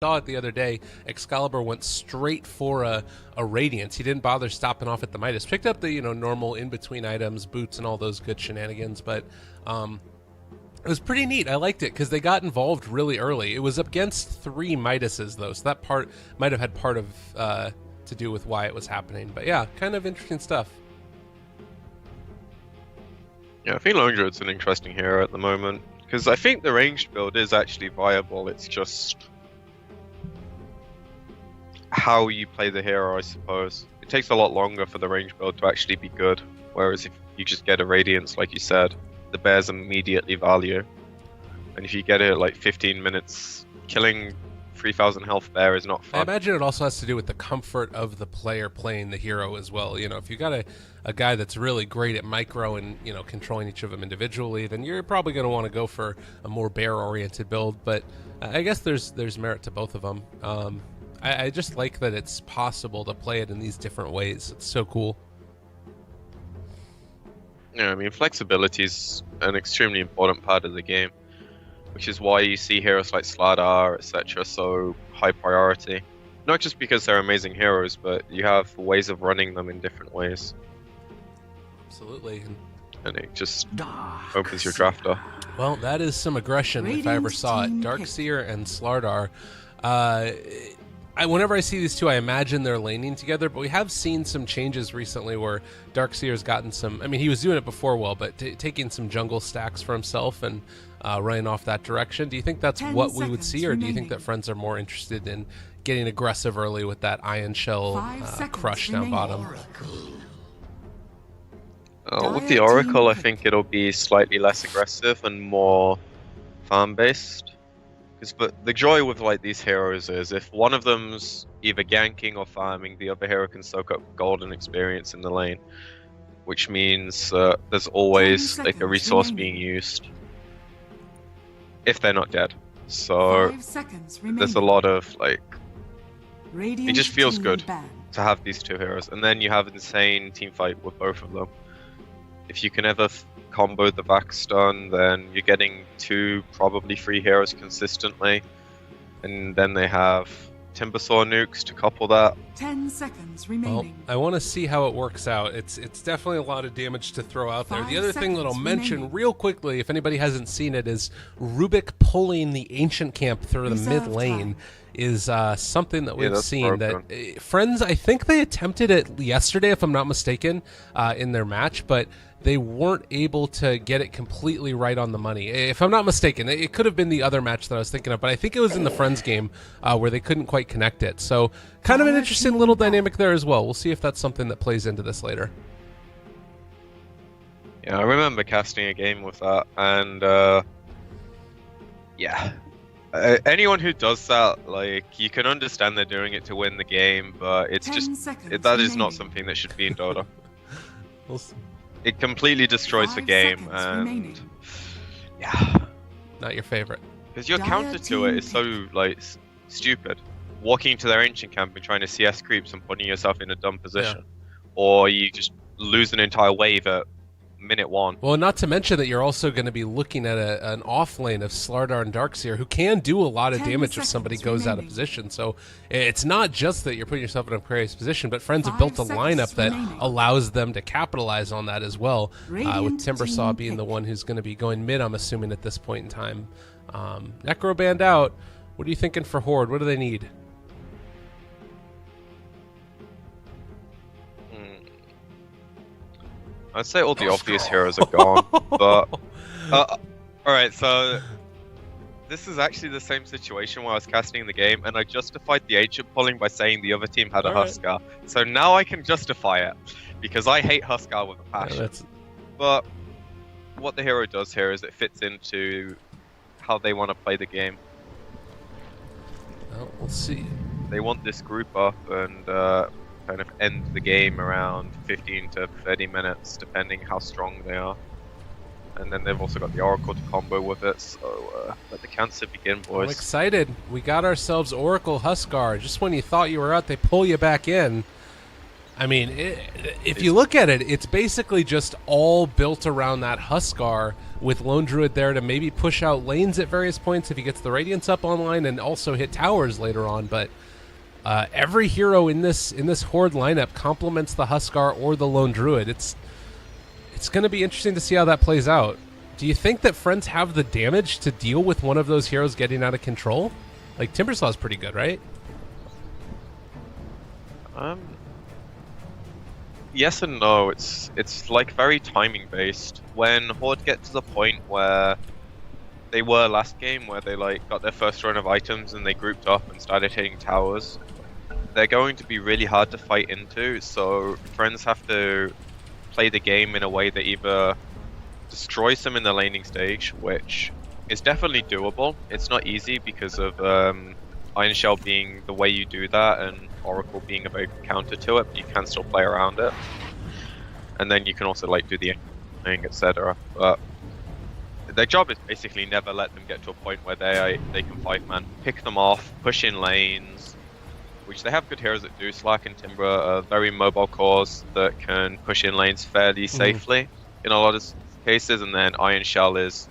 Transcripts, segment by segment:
saw it the other day. Excalibur went straight for a Radiance. He didn't bother stopping off at the Midas. Picked up the normal in-between items, boots, and all those good shenanigans, but it was pretty neat. I liked it because they got involved really early. It was against 3 Midases, though, so that part might have had part of to do with why it was happening. But yeah, kind of interesting stuff. Yeah, I think Longdroid's an interesting hero at the moment because I think the ranged build is actually viable. It's just how you play the hero, I suppose. It takes a lot longer for the range build to actually be good, whereas if you just get a Radiance, like you said, the bears immediately value. And if you get it at like 15 minutes, killing 3,000 health bear is not fun. I imagine it also has to do with the comfort of the player playing the hero as well. If you got a guy that's really great at micro and controlling each of them individually, then you're probably going to want to go for a more bear-oriented build. But I guess there's merit to both of them. I just like that it's possible to play it in these different ways. It's so cool. Yeah, I mean, flexibility is an extremely important part of the game, which is why you see heroes like Slardar, etc. so high priority. Not just because they're amazing heroes, but you have ways of running them in different ways. Absolutely. And it just opens your draft up. Well, that is some aggression if I ever saw it. Darkseer and Slardar. Whenever I see these two, I imagine they're laning together, but we have seen some changes recently where Darkseer's gotten some... I mean, he was doing it before well, but taking some jungle stacks for himself and running off that direction. Do you think that's what we would see, or do you think that friends are more interested in getting aggressive early with that Ion Shell crush down bottom? With the Oracle, I think it'll be slightly less aggressive and more farm-based. But the joy with these heroes is if one of them's either ganking or farming, the other hero can soak up golden experience in the lane, which means there's always a resource being used if they're not dead. So there's a lot of it just feels good to have these two heroes, and then you have an insane team fight with both of them. If you can ever combo the back stun, then you're getting 2, probably 3 heroes consistently, and then they have Timbersaw nukes to couple that. 10 seconds remaining. Well, I want to see how it works out. It's definitely a lot of damage to throw out there. The other thing that I'll mention real quickly, if anybody hasn't seen it, is Rubik pulling the Ancient Camp through the mid lane is something that we've seen. Broken. That Friends, I think they attempted it yesterday, if I'm not mistaken, in their match, but they weren't able to get it completely right on the money. If I'm not mistaken, it could have been the other match that I was thinking of, but I think it was in the Friends game where they couldn't quite connect it. So kind of an interesting little dynamic there as well. We'll see if that's something that plays into this later. Yeah, I remember casting a game with that, and yeah. Anyone who does that, you can understand they're doing it to win the game, but it's just that is not something that should be in Dota. We'll see. It completely destroys the game, and yeah, not your favorite. Because your counter to it is so stupid. Walking into their ancient camp and trying to CS creeps and putting yourself in a dumb position, or you just lose an entire wave at minute 1. Well, not to mention that you're also going to be looking at an off lane of Slardar and Darkseer, who can do a lot of damage if somebody goes out of position. So it's not just that you're putting yourself in a precarious position, but Friends have built a lineup that allows them to capitalize on that as well, with Timbersaw being the one who's going to be going mid, I'm assuming, at this point in time. Necro banned out. What are you thinking for Horde? What do they need? I'd say all the obvious heroes are gone, but alright, so this is actually the same situation where I was casting the game, and I justified the ancient pulling by saying the other team had a Huskar. So now I can justify it, because I hate Huskar with a passion. But what the hero does here is it fits into how they want to play the game. Well, we'll see. They want this group up and kind of end the game around 15 to 30 minutes, depending how strong they are. And then they've also got the Oracle to combo with it, so let the cancer begin, boys. I'm excited. We got ourselves Oracle Huskar. Just when you thought you were out, they pull you back in. I mean, if you look at it, it's basically just all built around that Huskar with Lone Druid there to maybe push out lanes at various points if he gets the Radiance up online and also hit towers later on. But every hero in this Horde lineup complements the Huskar or the Lone Druid. It's going to be interesting to see how that plays out. Do you think that Friends have the damage to deal with one of those heroes getting out of control? Like, Timbersaw's pretty good, right? Yes and no. It's like very timing based. When Horde get to the point where they were last game, where they like got their first run of items and they grouped up and started hitting towers, they're going to be really hard to fight into. So Friends have to play the game in a way that either destroys them in the laning stage, which is definitely doable. It's not easy because of Iron Shell being the way you do that, and Oracle being a very good counter to it, but you can still play around it. And then you can also like do the thing, etc. But their job is basically never let them get to a point where they can 5-man, pick them off, push in lanes, which they have good heroes that do. Slack and Timber are very mobile cores that can push in lanes fairly safely in a lot of cases, and then Iron Shell is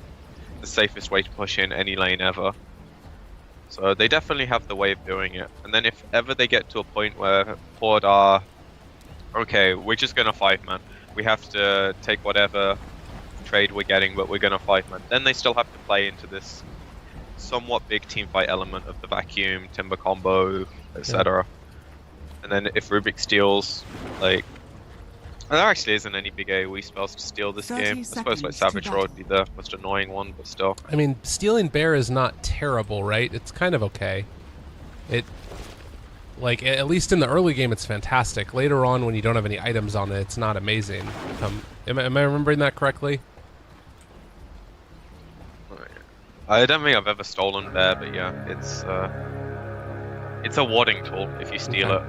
the safest way to push in any lane ever. So they definitely have the way of doing it. And then if ever they get to a point where Horde are, okay, we're just going to 5-man. We have to take whatever trade we're getting, but we're going to 5-man. Then they still have to play into this somewhat big team fight element of the vacuum, Timber combo, etc. And then if Rubik steals, like, and there actually isn't any big AoE spells to steal this game. I suppose like Savage Roar would be the most annoying one, but still. I mean, stealing Bear is not terrible, right? It's kind of okay. Like, at least in the early game, it's fantastic. Later on, when you don't have any items on it, it's not amazing. Am I remembering that correctly? I don't think I've ever stolen Bear, but yeah, it's a warding tool if you steal it.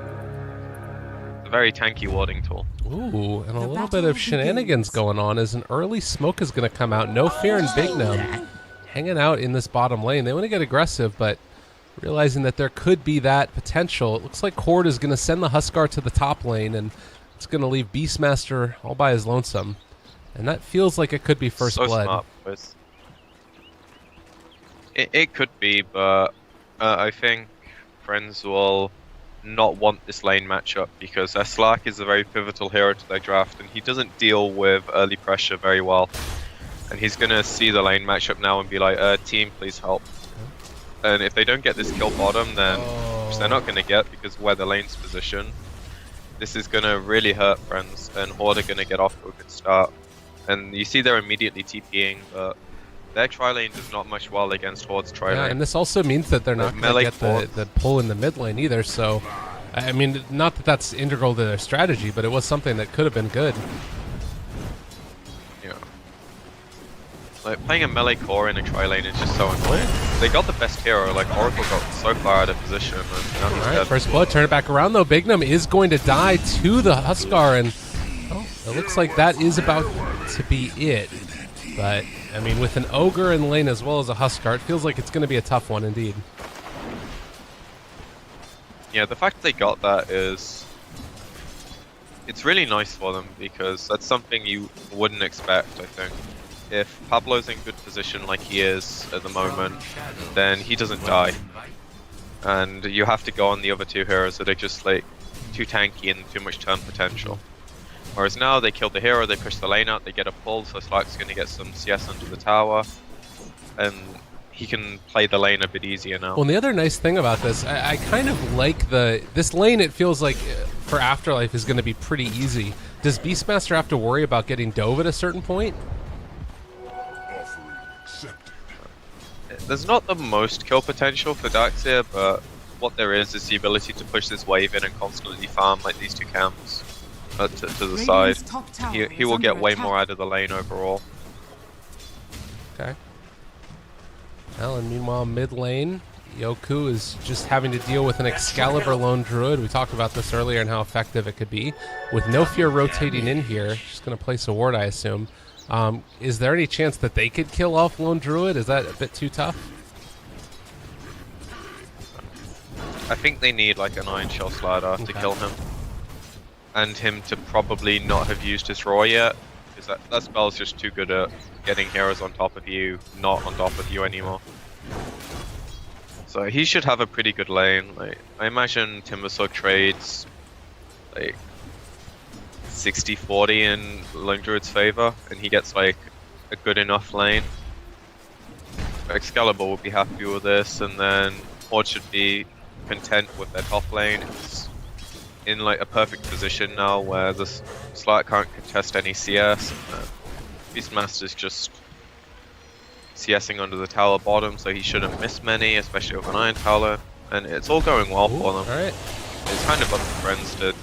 A very tanky warding tool. Ooh, and a little bit of shenanigans going on as an early smoke is going to come out. No Fear and Big Gnome hanging out in this bottom lane. They want to get aggressive, but realizing that there could be that potential. It looks like Horde is going to send the Huskar to the top lane, and it's going to leave Beastmaster all by his lonesome. And that feels like it could be first blood. Smart, boys. It could be, but I think Friends will not want this lane matchup because their Slack is a very pivotal hero to their draft, and he doesn't deal with early pressure very well. And he's going to see the lane matchup now and be like, team, please help. And if they don't get this kill bottom, then which they're not going to get because of where the lane's positioned, this is going to really hurt Friends, and Horde are going to get off to a good start. And you see they're immediately TPing, but their tri-lane does not much well against Horde's tri-lane. Yeah, and this also means that they're not going to get the pull in the mid lane either, so I mean, not that that's integral to their strategy, but it was something that could have been good. Yeah. Like, playing a melee core in a tri-lane is just so annoying. They got the best hero, like Oracle got so far out of position, and now he's dead. First blood, turn it back around though. Big Gnome is going to die to the Huskar, and it looks like that is about to be it. But, I mean, with an Ogre in lane as well as a Huskar, it feels like it's going to be a tough one indeed. Yeah, the fact they got that is... it's really nice for them, because that's something you wouldn't expect, I think. If Pablo's in good position like he is at the moment, then he doesn't die. And you have to go on the other two heroes that are just, like, too tanky and too much turn potential. Whereas now they kill the hero, they push the lane out, they get a pull, so Slack's going to get some CS under the tower, and he can play the lane a bit easier now. Well, and the other nice thing about this, I kind of like this lane. It feels like for Afterlife is going to be pretty easy. Does Beastmaster have to worry about getting dove at a certain point? There's not the most kill potential for Darkseer, but what there is the ability to push this wave in and constantly farm like these two camps. To the side. He will get way more out of the lane overall. Okay. Well, and meanwhile, mid lane, Yoku is just having to deal with an Excalibur Lone Druid. We talked about this earlier and how effective it could be. With No Fear rotating in here, she's going to place a ward, I assume. Is there any chance that they could kill off Lone Druid? Is that a bit too tough? I think they need like an Iron Shell Slider to kill him. and him to probably not have used his Roar yet, because that spell's just too good at getting heroes on top of you, not on top of you anymore. So he should have a pretty good lane. Like, I imagine Timbersaw trades like 60-40 in Lone Druid's favor, and he gets like a good enough lane. Excalibur will be happy with this, and then Horde should be content with their top lane. It's in like a perfect position now where the Slack can't contest any CS. Beastmaster's just CSing under the tower bottom, so he shouldn't miss many, especially with an Iron Tower, and it's all going well for them. Alright. It's kind of up to friends to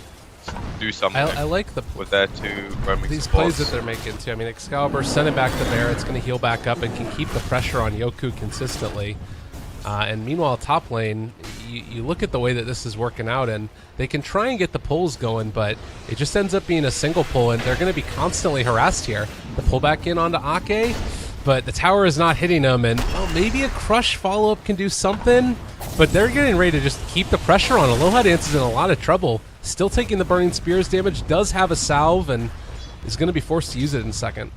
do something. I like with their two roaming these supports. plays that they're making too. I mean, Excalibur sending back the bear, it's going to heal back up and can keep the pressure on Yoku consistently. And meanwhile, top lane, you look at the way that this is working out, and they can try and get the pulls going, but it just ends up being a single pull, and they're going to be constantly harassed here. The pull back in onto Ake, but the tower is not hitting them, and well, maybe a crush follow-up can do something, but they're getting ready to just keep the pressure on. Aloha Dance is in a lot of trouble. Still taking the Burning Spears damage, does have a salve, and is going to be forced to use it in a second.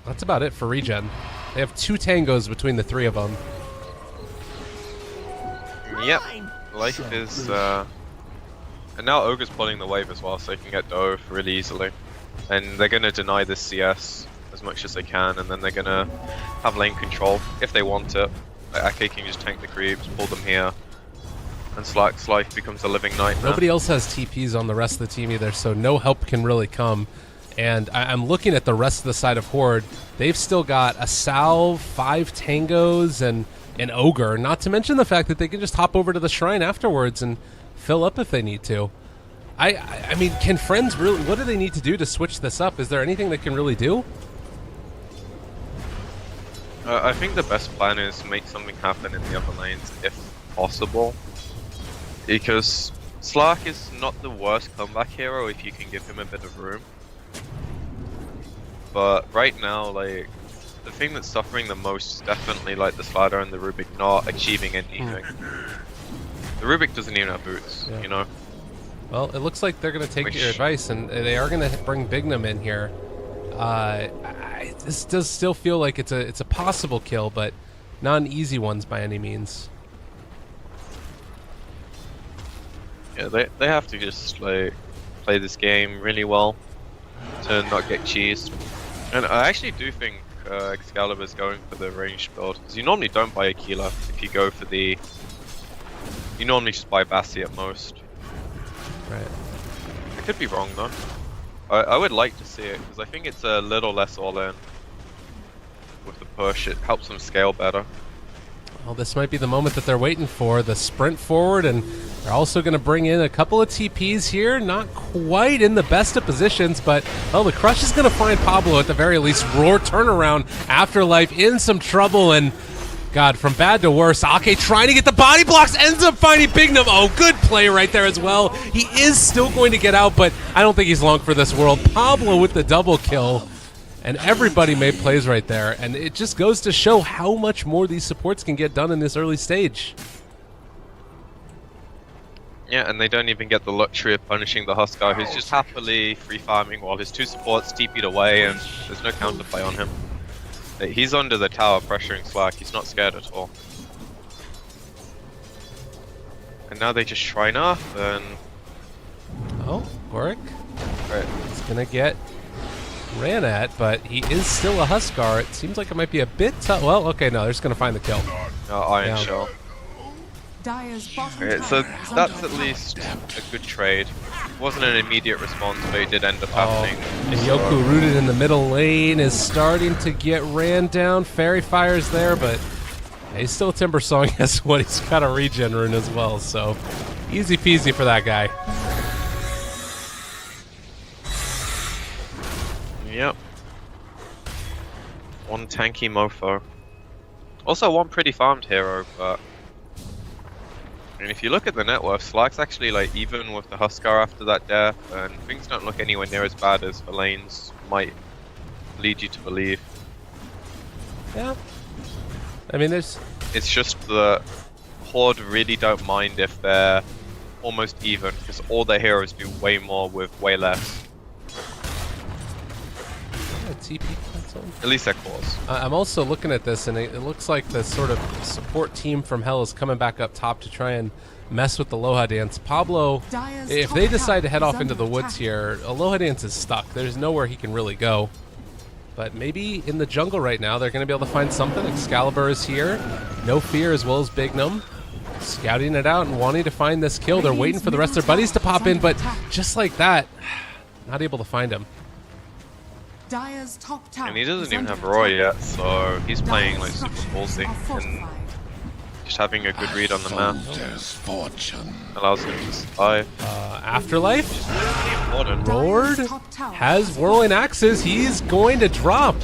That's about it for regen. They have 2 tangos between the 3 of them. Yep, life is, and now Ogre's pulling the wave as well, so they can get Dove really easily. And they're going to deny this CS as much as they can, and then they're going to have lane control, if they want it. Like, Ake can just tank the creeps, pull them here, and Slack's life becomes a living nightmare. Nobody else has TPs on the rest of the team either, so no help can really come. And I'm looking at the rest of the side of Horde. They've still got a Salve, 5 Tangos, and an Ogre, not to mention the fact that they can just hop over to the shrine afterwards and fill up if they need to. I mean, can friends really, what do they need to do to switch this up? Is there anything they can really do? I think the best plan is make something happen in the other lanes if possible, because Slack is not the worst comeback hero if you can give him a bit of room. But right now, like, the thing that's suffering the most is definitely like the Slider and the Rubik not achieving anything. The Rubik doesn't even have boots, you know? Well, it looks like they're going to take your advice, and they are going to bring Bignum in here. This does still feel like it's a possible kill, but not an easy one by any means. Yeah, they have to just like play this game really well to not get cheesed. And I actually do think Excalibur's going for the ranged build, because you normally don't buy Aquila if you go for the... You normally just buy Bassi at most. Right. I could be wrong though. I would like to see it, because I think it's a little less all-in with the push. It helps them scale better. Well, this might be the moment that they're waiting for, the sprint forward, and they're also going to bring in a couple of TPs here. Not quite in the best of positions, but, well, the Crush is going to find Pablo at the very least. Roar turnaround, Afterlife in some trouble, and God, from bad to worse. Ake trying to get the body blocks, ends up finding Bignum. Oh, good play right there as well. He is still going to get out, but I don't think he's long for this world. Pablo with the double kill. And everybody made plays right there, and it just goes to show how much more these supports can get done in this early stage. Yeah, and they don't even get the luxury of punishing the Huskar, who's just happily free farming while his 2 supports TP'd away, and there's no counterplay on him. He's under the tower pressuring Slack, he's not scared at all. And now they just shrine up, and... Oh, Warwick. Right. He's gonna get ran at, but he is still a Huskar. It seems like it might be a bit tough. Well, okay, no, they're just gonna find the kill. Iron Shell. Dire's bottom Okay, so that's at least a good trade. It wasn't an immediate response, but it did end up happening. And Yoku rooted in the middle lane is starting to get ran down. Fairy Fire's there, but he's still Timber Song. Guess what? He's got a regen rune as well, so easy peasy for that guy. Yep. One tanky mofo. Also one pretty farmed hero, but... And if you look at the net worth, Slack's actually like even with the Huskar after that death, and things don't look anywhere near as bad as the lanes might lead you to believe. Yeah. I mean, there's... It's just the Horde really don't mind if their almost even because all their heroes do way more with way less. Yeah, TP console. At least their cores. I'm also looking at this, and it looks like the sort of support team from Hell is coming back up top to try and mess with the Aloha Dance. Pablo, if they decide to head off into the woods here, Aloha Dance is stuck. There's nowhere he can really go. But maybe in the jungle right now, they're going to be able to find something. Excalibur is here. No Fear as well as Bignum. Scouting it out and wanting to find this kill. They're waiting for the rest of their buddies to pop in, but just like that, not able to find him. And he doesn't even have Roy yet, so he's playing like super ballsy and just having a good read on the map. Allows him to survive. Afterlife? Important. Horde has whirling axes. He's going to drop.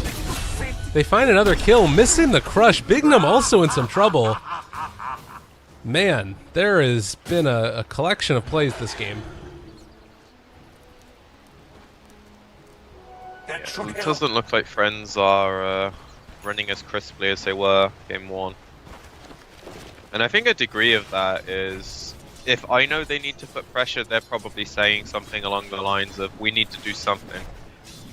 They find another kill, missing the crush. Bignum also in some trouble. Man, there has been a collection of plays this game. Yeah, it doesn't look like Friends are running as crisply as they were game 1. And I think a degree of that is, if I know they need to put pressure, they're probably saying something along the lines of, we need to do something.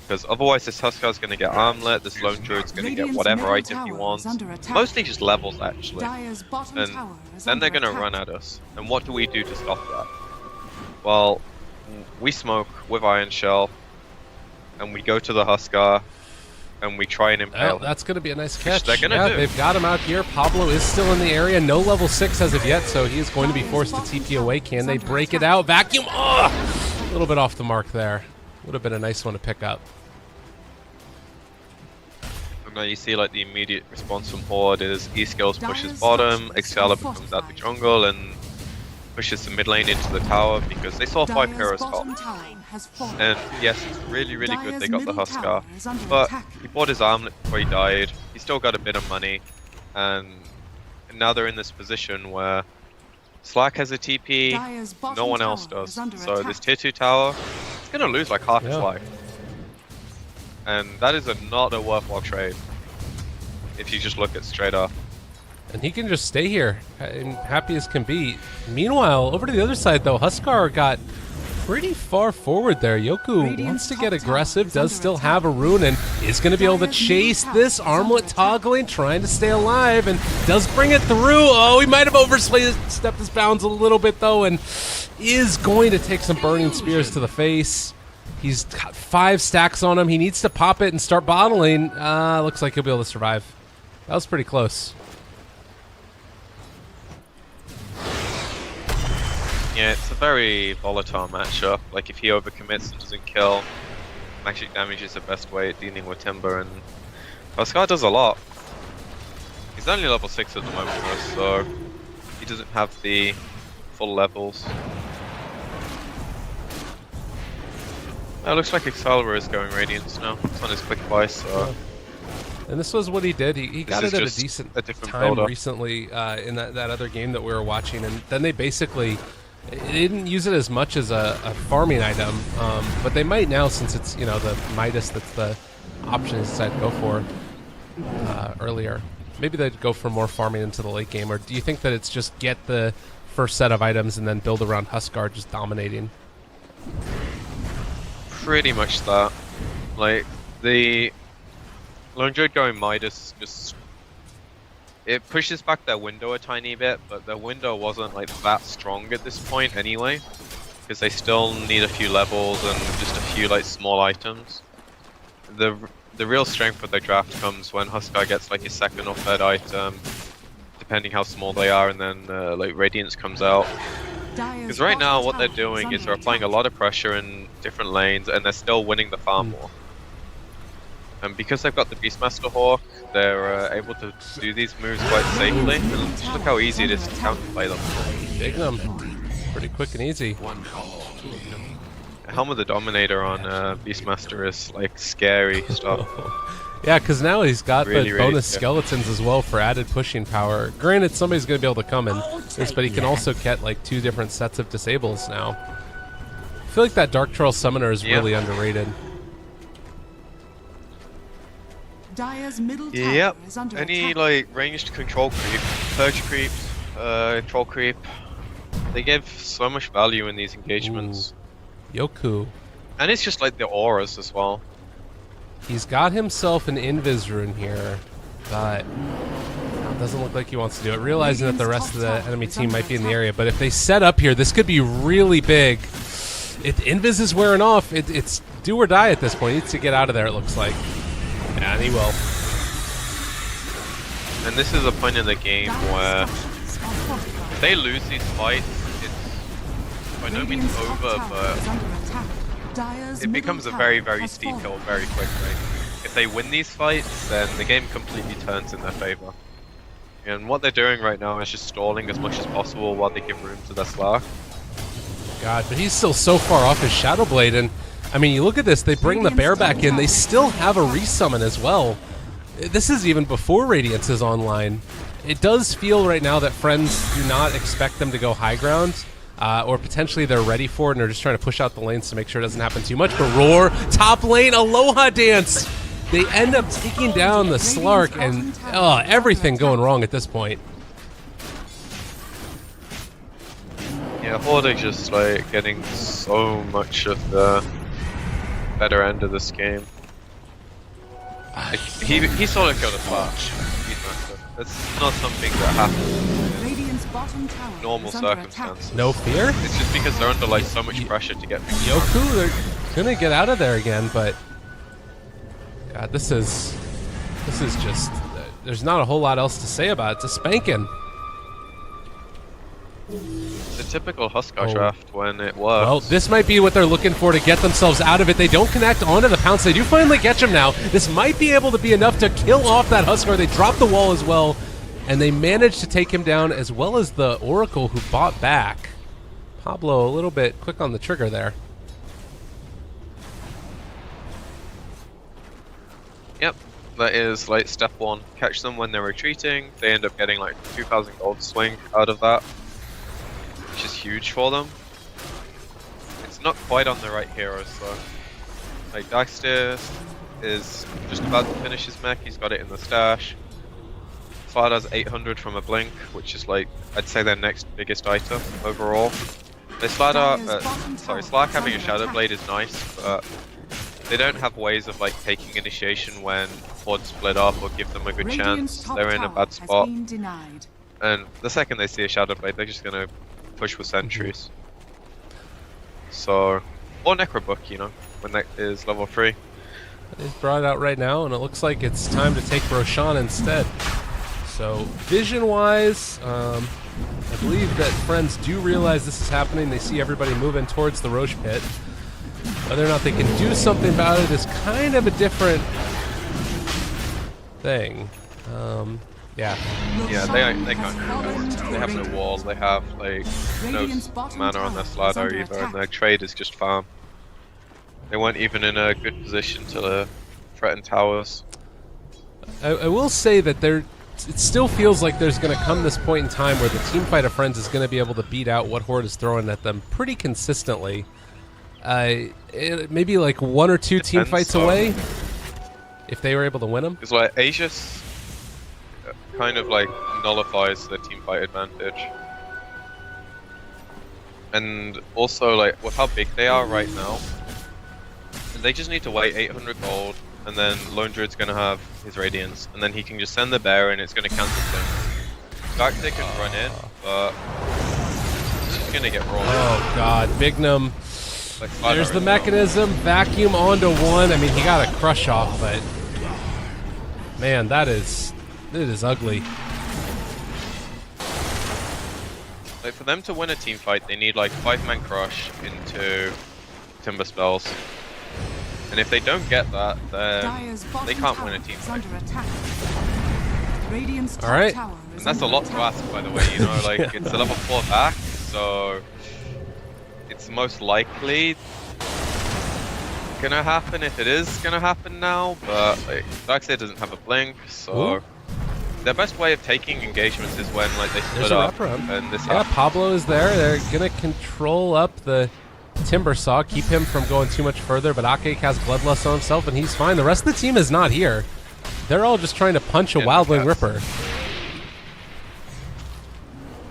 Because otherwise this Huskar's going to get armlet, this Lone Druid's going to get whatever item he wants. Mostly just levels, actually. And then they're going to run at us. And what do we do to stop that? Well, we smoke with Iron Shell, and we go to the Huskar, and we try and impale. That's going to be a nice catch. They're gonna do. They've got him out here. Pablo is still in the area. No level 6 as of yet, so he is going to be forced to TP away. Can they break it out? Vacuum! Oh! A little bit off the mark there. Would have been a nice one to pick up. And now you see like the immediate response from Horde is E-Skills pushes bottom, Excalibur comes out the jungle and pushes the mid lane into the tower because they saw 5 heroes top. And yes, it's really good they got the Huskar, but he bought his armlet before he died. He still got a bit of money, and now they're in this position where Slack has a TP, no one else does. So this tier 2 tower, it's gonna lose like half its life. And that is not a worthwhile trade if you just look at straight up. And he can just stay here, and happy as can be. Meanwhile, over to the other side though, Huskar got pretty far forward there. Yoku wants to get aggressive, does still have a rune, and is going to be able to chase this. Armlet toggling, trying to stay alive, and does bring it through. Oh, he might have overstepped his bounds a little bit though, and is going to take some burning spears to the face. He's got 5 stacks on him. He needs to pop it and start bottling. Looks like he'll be able to survive. That was pretty close. Yeah, it's a very volatile matchup. Like if he overcommits and doesn't kill, magic damage is the best way at dealing with Timber, and Huskar does a lot. He's only level 6 at the moment though, so he doesn't have the full levels. It looks like Excalibur is going Radiance now. It's on his quick buy, so... And this was what he did. He got it at a decent time build-up recently in that other game that we were watching, and then they basically... They didn't use it as much as a farming item, but they might now since it's, you know, the Midas that's the option they decided to go for earlier. Maybe they'd go for more farming into the late game, or do you think that it's just get the first set of items and then build around Huskar just dominating? Pretty much that. Like, the Lone Druid going Midas just... It pushes back their window a tiny bit, but their window wasn't like that strong at this point anyway, because they still need a few levels and just a few like small items. The real strength of their draft comes when Huskar gets like a 2nd or 3rd item, depending how small they are, and then like Radiance comes out. Because right now what they're doing is they're applying a lot of pressure in different lanes, and they're still winning the farm war. And because they've got the Beastmaster Hawk, they're able to do these moves quite safely. And just look how easy it is to counterplay them. Bignum, pretty quick and easy. Helm of the Dominator on Beastmaster is like scary stuff. Yeah, because now he's got Really, the bonus really skeletons as well for added pushing power. Granted, somebody's going to be able to come in this, but he can also get like 2 different sets of disables now. I feel like that Dark Troll Summoner is really underrated. Yep. Any like ranged control creep, purge creep, troll creep, They give so much value in these engagements. Ooh. Yoku. And it's just like the auras as well. He's got himself an invis rune here, but it doesn't look like he wants to do it, realizing that the rest of the enemy team might be in the area. But if they set up here, this could be really big. If invis is wearing off, it's do or die at this point. He needs to get out of there, it looks like. Yeah, and he will. And this is a point in the game where if they lose these fights, it's by no means over, but it becomes a very, very steep hill very quickly. If they win these fights, then the game completely turns in their favor. And what they're doing right now is just stalling as much as possible while they give room to their Slack. God, but he's still so far off his Shadow Blade, and I mean, you look at this, they bring the bear back in, they still have a resummon as well. This is even before Radiance is online. It does feel right now that Friends do not expect them to go high ground, or potentially they're ready for it and they're just trying to push out the lanes to make sure it doesn't happen too much. But Roar, top lane, Aloha Dance! They end up taking down the Slark, and everything going wrong at this point. Yeah, Horde just like getting so much of the better end of this game. Like, he sort of killed a Flash. That's not something that happens in normal circumstances. No fear? It's just because they're under like so much pressure to get things done. Yoku, they're gonna get out of there again, but God, this is just there's not a whole lot else to say about it. It's a spanking. The typical Huskar draft when it works. Well, this might be what they're looking for to get themselves out of it. They don't connect onto the pounce. They do finally catch him now. This might be able to be enough to kill off that Huskar. They drop the wall as well, and they manage to take him down, as well as the Oracle who bought back. Pablo a little bit quick on the trigger there. Yep, that is like step one. Catch them when they're retreating. They end up getting like 2,000 gold swing out of that, which is huge for them. It's not quite on the right heroes though. Like Daxter is just about to finish his mech, he's got it in the stash. Slad has 800 from a blink, which is like, I'd say their next biggest item overall. They Slack having a Shadow Blade is nice, but they don't have ways of like taking initiation when Horde split up or give them a good chance. They're in a bad spot. And the second they see a Shadow Blade, they're just gonna push with sentries. So, or Necrobook, you know, when that is level 3. He's brought it out right now, and it looks like it's time to take Roshan instead. So, vision-wise, I believe that Friends do realize this is happening. They see everybody moving towards the Roche pit. Whether or not they can do something about it is kind of a different thing. Yeah, they can't do it. They have no wall, they have like no mana on their slider either, and their trade is just farm. They weren't even in a good position to threaten towers. I will say that it still feels like there's going to come this point in time where the team fight of Friends is going to be able to beat out what Horde is throwing at them pretty consistently. Maybe like 1 or 2 team fights away, if they were able to win them. Because like Aegis kind of like nullifies the team fight advantage, and also like with how big they are right now, they just need to wait 800 gold, and then Lone Druid's gonna have his Radiance, and then he can just send the bear and it's gonna cancel things. Darkseid can run in, but he's gonna get rolled. Oh god, Bignum. Like, there's the mechanism, vacuum onto one. I mean, he got a crush off, but man, it is ugly. Like for them to win a team fight, they need like 5-man crush into timber spells, and if they don't get that, then they can't win a team fight. All right, and that's a lot to ask, by the way. You know, like it's a level 4 back, so it's most likely gonna happen if it is gonna happen now. But like Darkseid doesn't have a blink, so. Ooh. Their best way of taking engagements is when like they split up and this happens. Pablo is there. They're gonna control up the Timber Saw, keep him from going too much further, but Ake has Bloodlust on himself and he's fine. The rest of the team is not here. They're all just trying to punch a Wildling Ripper.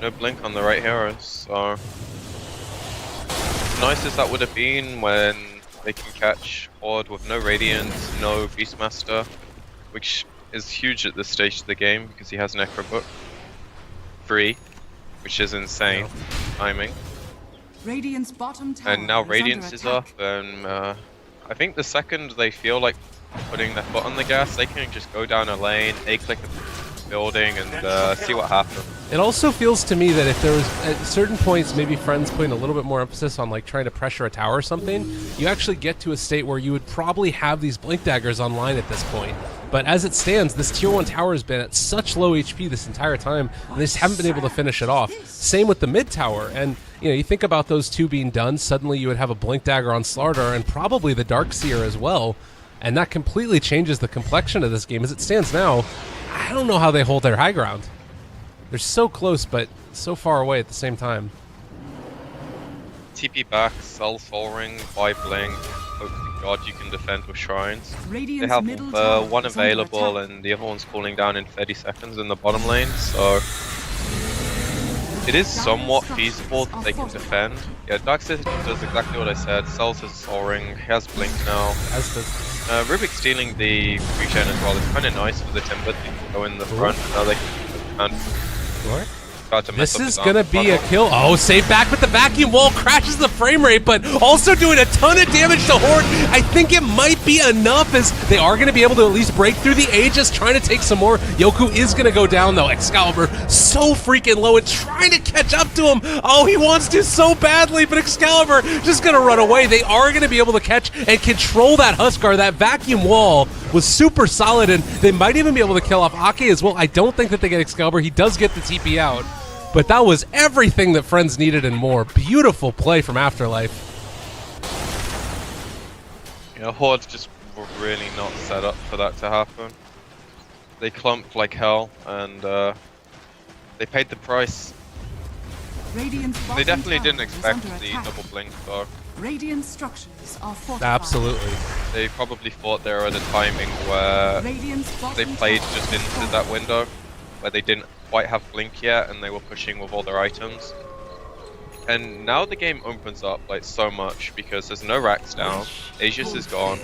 no blink on the right heroes, so as nice as that would have been when they can catch Horde with no Radiant, no Beastmaster, which is huge at this stage of the game because he has Necrobook free, which is insane timing. Radiant's bottom tower And now is Radiance under is attack. up, and I think the second they feel like putting their foot on the gas, they can just go down a lane, A-click a building, and see what happens. It also feels to me that if there was at certain points maybe friends putting a little bit more emphasis on like trying to pressure a tower or something, you actually get to a state where you would probably have these blink daggers online at this point. But as it stands, this tier 1 tower has been at such low HP this entire time, and they just haven't been able to finish it off. Same with the mid tower, and you know, you think about those two being done, suddenly you would have a blink dagger on Slardar and probably the Darkseer as well, and that completely changes the complexion of this game. As it stands now, I don't know how they hold their high ground. They're so close, but so far away at the same time. TP back, sell Soul Ring, buy Blink, hope to God you can defend with Shrines. Radiant's They have middle tower one is under available attack. and the other one's cooling down in 30 seconds in the bottom lane, so it is somewhat feasible that they can defend. Yeah, Darkseid does exactly what I said, sells his Soul Ring, he has Blink now. As the Rubik stealing the regen as well is kind of nice for the Timber to go in the front, now they can about to mess This up is his gonna armor be a bundle. kill. Oh, save back with the vacuum wall, crashes the frame rate, but also doing a ton of damage to Horde. I think it might be enough as they are gonna be able to at least break through the Aegis, trying to take some more. Yoku is gonna go down though. Excalibur so freaking low and trying to catch up to him. Oh, he wants to so badly, but Excalibur just gonna run away. They are gonna be able to catch and control that Huskar. That vacuum wall was super solid, and they might even be able to kill off Ake as well. I don't think that they get Excalibur. He does get the TP out. But that was everything that Friends needed and more. Beautiful play from Afterlife. Yeah, Horde just were really not set up for that to happen. They clumped like hell, and they paid the price. Radiant's They bottom definitely tower didn't is expect under the attack. double blink though. Radiant structures are fortified. Absolutely. They probably thought they were at a timing where Radiant's they bottom played tower just is into fortified. that window, where they didn't quite have blink yet, and they were pushing with all their items. And now the game opens up like so much because there's no racks down, Aegis is gone,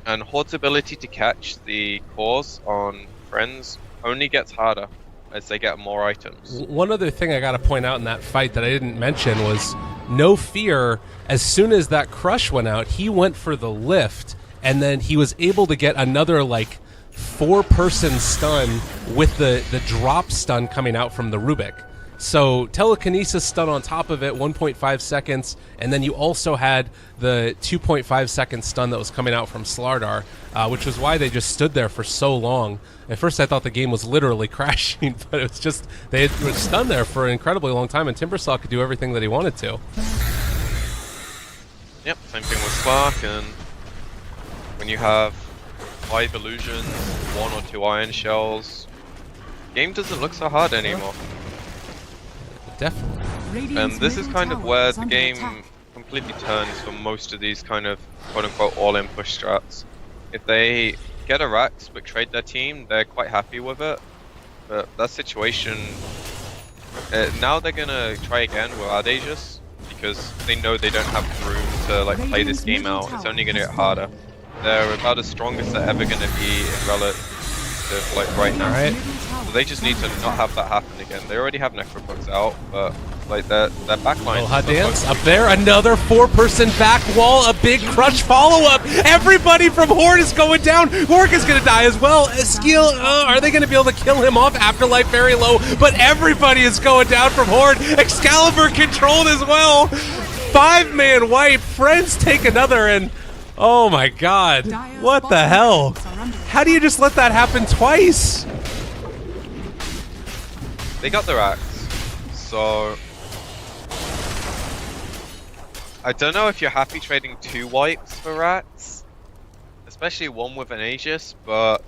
and Horde's ability to catch the cores on Friends only gets harder as they get more items. One other thing I got to point out in that fight that I didn't mention was No Fear. As soon as that crush went out, he went for the lift, and then he was able to get another like 4-person stun with the drop stun coming out from the Rubik. So telekinesis stun on top of it, 1.5 seconds, and then you also had the 2.5 second stun that was coming out from Slardar, which was why they just stood there for so long. At first I thought the game was literally crashing, but it was just, they were stunned there for an incredibly long time, and Timbersaw could do everything that he wanted to. Yep, same thing with Slark, and when you have 5 illusions, 1 or 2 iron shells, game doesn't look so hard anymore. Definitely. Radiant's And this is middle kind of tower where is the under game attack. completely turns for most of these kind of quote-unquote all-in push strats. If they get a Rax but trade their team, they're quite happy with it. But that situation, now they're gonna try again with Aegis because they know they don't have room to like play this game out. It's only gonna get harder. They're about as strong as they're ever gonna be in relative like right now. Alright. So they just need to not have that happen again. They already have Necrobugs out, but like their backline. Hot dance up there, another 4-person back wall, a big crush follow-up. Everybody from Horde is going down. Gork is going to die as well. Skill, are they going to be able to kill him off? Afterlife very low, but everybody is going down from Horde. Excalibur controlled as well. 5-man wipe. Friends take another, and oh my god, what the hell? How do you just let that happen twice? They got their axe, so I don't know if you're happy trading 2 wipes for rats, especially one with an Aegis, but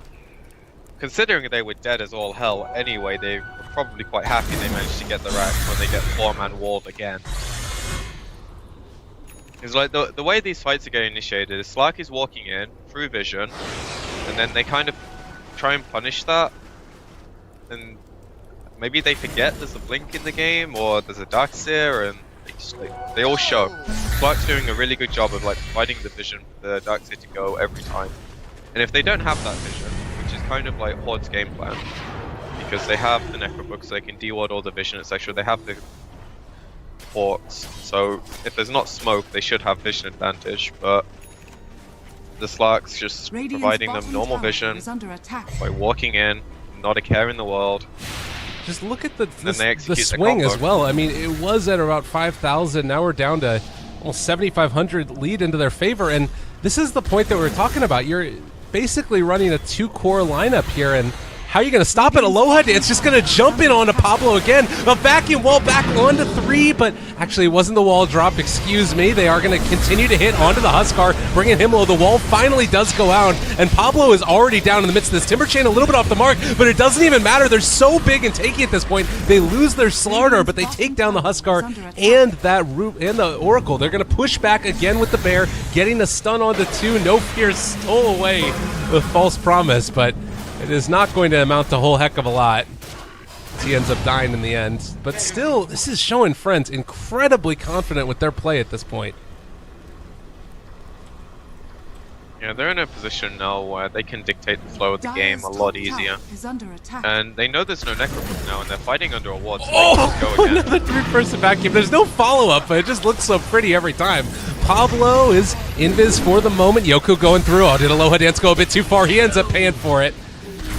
considering they were dead as all hell anyway, they were probably quite happy they managed to get the rats when they get 4-man walled again. It's like the way these fights are getting initiated is Slark is walking in through vision, and then they kind of try and punish that, and maybe they forget there's a blink in the game, or there's a Darkseer, and they all show. Slark's doing a really good job of like providing the vision for the Darkseer to go every time. And if they don't have that vision, which is kind of like Horde's game plan, because they have the Necrobooks, so they can de-ward all the vision, etc. They have the Hawks, so if there's not smoke, they should have vision advantage, but the Slark's just providing them normal vision by walking in, not a care in the world. Just look at the the swing as well. I mean, it was at about 5,000. Now we're down to almost 7,500 lead into their favor. And this is the point that we're talking about. You're basically running a 2-core lineup here. And how are you going to stop it? Aloha Dance just going to jump in onto Pablo again. A vacuum wall back onto 3, but actually it wasn't the wall drop, excuse me. They are going to continue to hit onto the Huskar, bringing him low. The wall finally does go out, and Pablo is already down in the midst of this. Timber Chain a little bit off the mark, but it doesn't even matter. They're so big and tanky at this point. They lose their Slardar, but they take down the Huskar and that and the Oracle. They're going to push back again with the Bear, getting a stun onto 2. No Fear stole away with False Promise, but it is not going to amount to a whole heck of a lot. He ends up dying in the end. But still, this is showing Friends incredibly confident with their play at this point. Yeah, they're in a position now where they can dictate the flow of the game a lot easier. And they know there's no Necrobook now, and they're fighting under a ward, so they can just go again. Another 3-person vacuum. There's no follow-up, but it just looks so pretty every time. Pablo is invis for the moment. Yoku going through. Oh, did Aloha Dance go a bit too far? He ends up paying for it.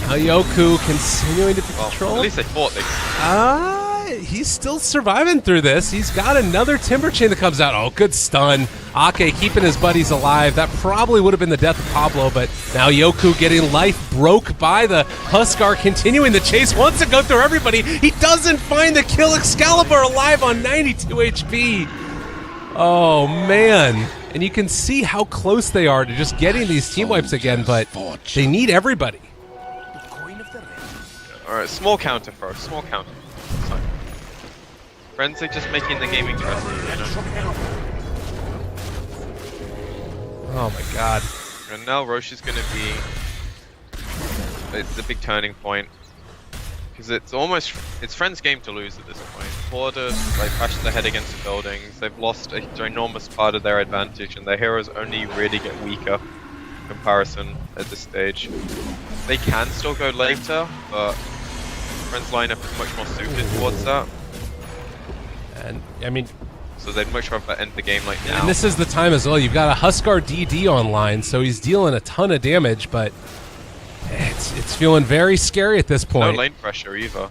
Now Yoku continuing to control. At least they thought they could. He's still surviving through this. He's got another Timber Chain that comes out. Oh, good stun. Ake keeping his buddies alive. That probably would have been the death of Pablo, but now Yoku getting life broke by the Huskar, continuing the chase. Wants to go through everybody. He doesn't find the kill. Excalibur alive on 92 HP. Oh, man. And you can see how close they are to just getting these team wipes again, but they need everybody. Alright, small counter first, small counter. Sorry. Friends are just making the game interesting, you know? Oh my god. And now Roche is going to be the big turning point. Because it's Friends' game to lose at this point. Horde like crashed their head against the buildings, they've lost a ginormous part of their advantage, and their heroes only really get weaker in comparison at this stage. They can still go later, but Friends' lineup is much more suited towards that. And, I mean... So they'd much rather end the game like now. And this is the time as well. You've got a Huskar DD online, so he's dealing a ton of damage, but it's feeling very scary at this point. No lane pressure either.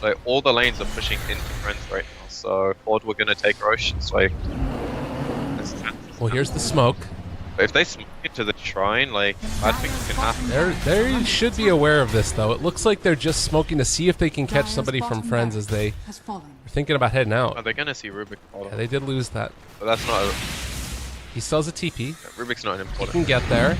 Like, all the lanes are pushing into Friends right now, so if Horde were gonna take Roche, it's like... Well, here's the smoke. But if they smoke into the shrine, like, bad things can happen. They should be aware of this, though. It looks like they're just smoking to see if they can catch somebody from Friends as they are thinking about heading out. Oh, they're gonna see Rubik. Yeah, they did lose that. But that's not a... He sells a TP. Yeah, Rubik's not an important. He can get there.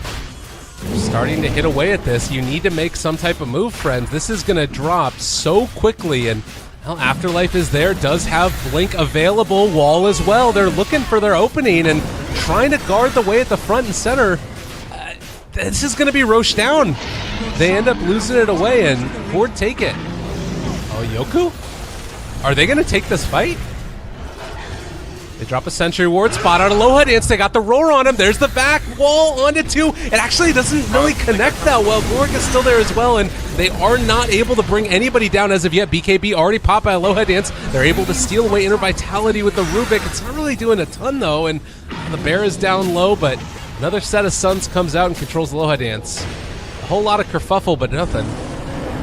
Starting to hit away at this. You need to make some type of move, Friends. This is going to drop so quickly, and well, Afterlife is there, does have Blink available, wall as well. They're looking for their opening and trying to guard the way at the front and center. This is going to be Roche down. They end up losing it away, and Horde take it. Oh, Yoku? Are they going to take this fight? They drop a Sentry Ward, spot out Aloha Dance. They got the roar on him. There's the back wall onto 2. It actually doesn't really connect that well. Gorg is still there as well, and they are not able to bring anybody down as of yet. BKB already popped by Aloha Dance. They're able to steal away Inner Vitality with the Rubik. It's not really doing a ton, though, and the Bear is down low, but another set of Suns comes out and controls Aloha Dance. A whole lot of kerfuffle, but nothing.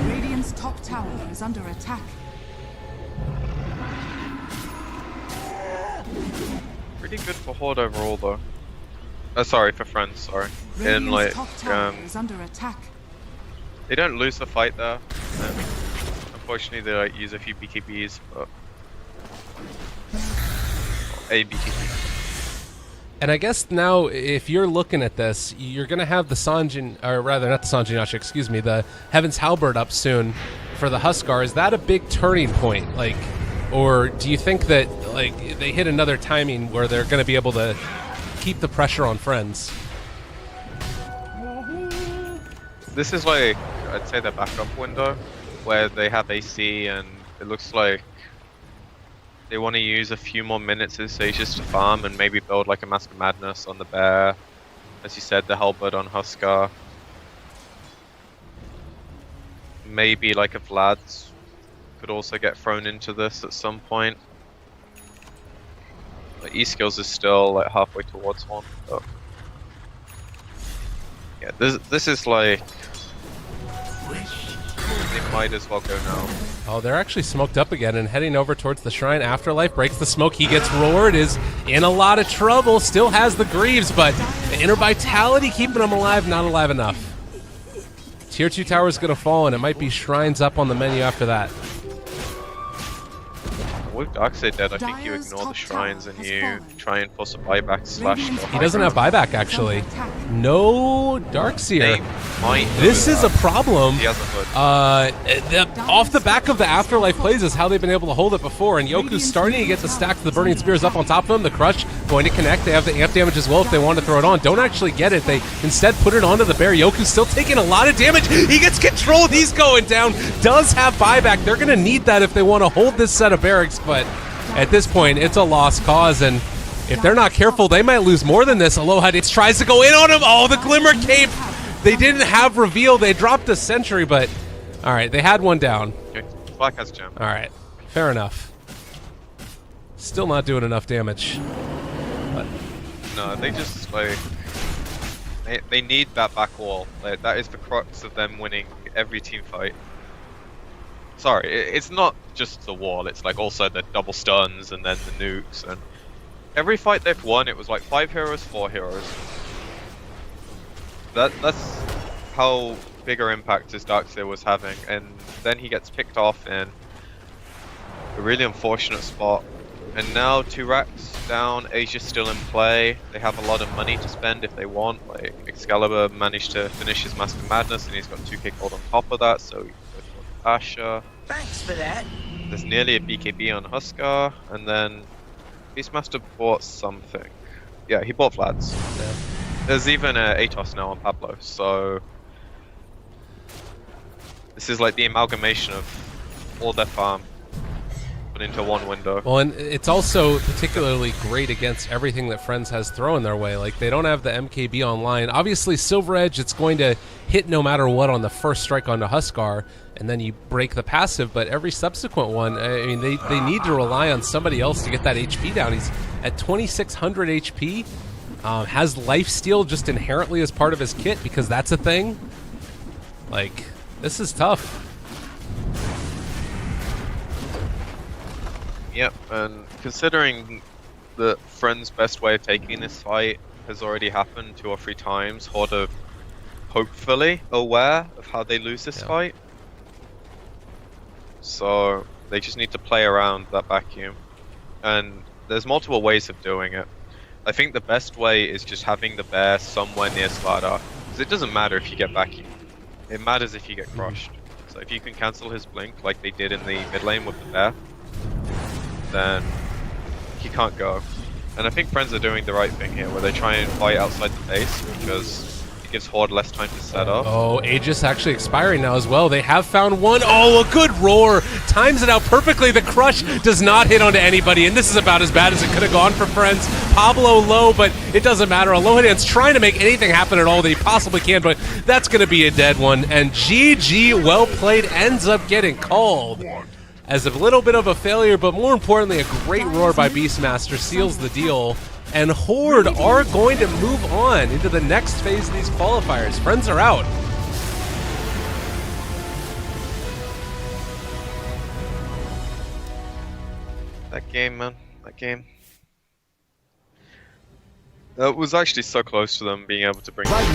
Radiant's top tower is under attack. Pretty good for Horde overall, though. Sorry, for Friends, sorry. Radiant's And, like, top tower is under attack. they don't lose the fight there. Unfortunately, they like, use a few BKBs, but... A BKB. And I guess now, if you're looking at this, you're going to have the Sanjin, or rather, not the Sanjin Yasha, excuse me, the Heaven's Halberd up soon for the Huskar. Is that a big turning point? Like, or do you think that, like, they hit another timing where they're going to be able to keep the pressure on Friends? This is like, I'd say, the backup window. where they have AC, and it looks like they want to use a few more minutes of stages to farm and maybe build like a Mask of Madness on the Bear. As you said, the Halberd on Huskar. Maybe like a Vlad's could also get thrown into this at some point. Like, E-Skills is still like halfway towards one. But yeah, this is like, they might as well go now. Oh, they're actually smoked up again and heading over towards the shrine. Afterlife breaks the smoke. He gets roared, is in a lot of trouble. Still has the Greaves, but the Inner Vitality keeping him alive, not alive enough. Tier 2 tower is going to fall, and it might be shrines up on the menu after that. With Darkseid dead, I think you ignore the shrines and you try and force a buyback slash. He doesn't have buyback, actually. No Darkseer. This is a problem. He has a hood. Off the back of the Afterlife plays is how they've been able to hold it before, and Yoku's starting to get the stack of the Burning Spears up on top of him. The Crush going to connect. They have the amp damage as well if they want to throw it on. Don't actually get it. They instead put it onto the Bear. Yoku's still taking a lot of damage. He gets controlled. He's going down. Does have buyback. They're going to need that if they want to hold this set of barracks, but at this point, it's a lost cause, and if they're not careful, they might lose more than this. Aloha tries to go in on him. Oh, the Glimmer Cape. They didn't have reveal. They dropped a sentry, but all right, they had one down. Okay. Black has gem. All right, fair enough. Still not doing enough damage. But No, they just like they need that back wall. Like, that is the crux of them winning every team fight. Sorry, it's not just the wall. It's like also the double stuns and then the nukes, and every fight they've won, it was like 5 heroes, 4 heroes. That's how bigger impact his Darkseer was having, and then he gets picked off in a really unfortunate spot. And now 2 racks down, Asia's still in play. They have a lot of money to spend if they want. Like, Excalibur managed to finish his Mask of Madness, and he's got 2k gold on top of that, so he goes for Asha. Thanks for that. There's nearly a BKB on Huskar, and then Beastmaster bought something. Yeah, he bought Vlad's. yeah. There's even a Atos now on Pablo, so this is like the amalgamation of all their farm put into one window. Well, and it's also particularly great against everything that Friends has thrown their way. Like, they don't have the MKB online. Obviously, Silver Edge, it's going to hit no matter what on the first strike onto Huskar, and then you break the passive, but every subsequent one, I mean, they need to rely on somebody else to get that HP down. He's at 2,600 HP, has lifesteal just inherently as part of his kit, because that's a thing. Like, this is tough. Yep, and considering that Friend's best way of taking this fight has already happened 2 or 3 times, Horde are hopefully aware of how they lose this fight. So they just need to play around that vacuum. And there's multiple ways of doing it. I think the best way is just having the Bear somewhere near Slardar. Because it doesn't matter if you get back. It matters if you get crushed. So if you can cancel his blink like they did in the mid lane with the Bear, then he can't go. And I think Friends are doing the right thing here, where they try and fight outside the base, because it gives Horde less time to set up. Oh, Aegis actually expiring now as well. They have found one. Oh, a good roar. Times it out perfectly. The Crush does not hit onto anybody, and this is about as bad as it could have gone for Friends. Pablo low, but it doesn't matter. Aloha Dance trying to make anything happen at all that he possibly can, but that's going to be a dead one. And GG, well played, ends up getting called as a little bit of a failure, but more importantly, a great roar by Beastmaster seals the deal. And Horde are going to move on into the next phase of these qualifiers. Friends are out. That game, man. That game. That was actually so close to them being able to bring